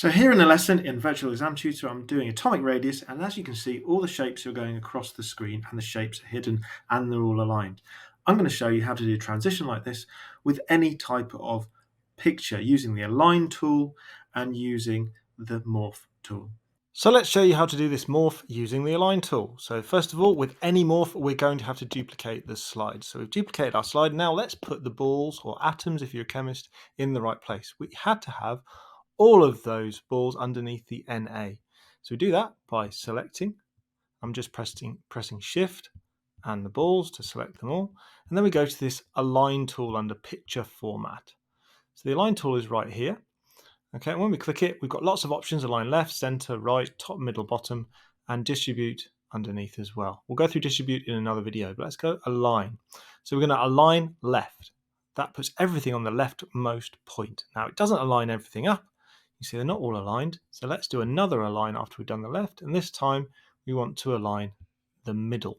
So here in the lesson in Virtual Exam Tutor, I'm doing atomic radius, and as you can see, all the shapes are going across the screen and the shapes are hidden and they're all aligned. I'm going to show you how to do a transition like this with any type of picture using the Align tool and using the Morph tool. So let's show you how to do this morph using the Align tool. So first of all, with any morph, we're going to have to duplicate the slide. So we've duplicated our slide. Now let's put the balls or atoms, if you're a chemist, in the right place. We had to have all of those balls underneath the NA. So we do that by selecting. I'm just pressing Shift and the balls to select them all. And then we go to this Align tool under Picture Format. So the Align tool is right here. Okay, and when we click it, we've got lots of options: align left, center, right, top, middle, bottom, and distribute underneath as well. We'll go through distribute in another video, but let's go align. So we're going to align left. That puts everything on the leftmost point. Now it doesn't align everything up. You see they're not all aligned. So let's do another align after we've done the left, and this time we want to align the middle.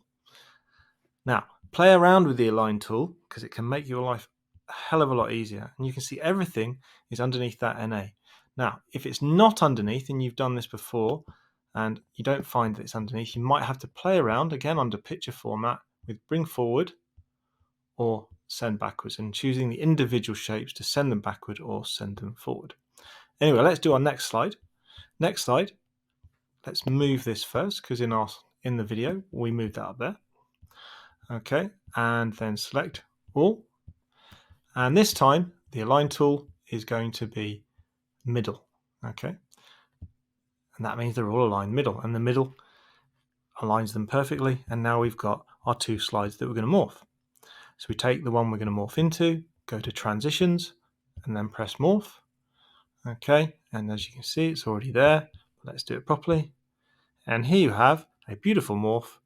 Now, play around with the align tool because it can make your life a hell of a lot easier, and you can see everything is underneath that NA. Now, if it's not underneath and you've done this before and you don't find that it's underneath, you might have to play around again under picture format with bring forward or send backwards and choosing the individual shapes to send them backward or send them forward. Anyway, let's do our next slide. Next slide, let's move this first because in the video we moved that up there. Okay, and then select all. And this time the align tool is going to be middle. Okay, and that means they're all aligned middle, and the middle aligns them perfectly. And now we've got our two slides that we're going to morph. So we take the one we're going to morph into, go to transitions, and then press morph. Okay, and as you can see, it's already there. Let's do it properly. And here you have a beautiful morph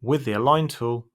with the align tool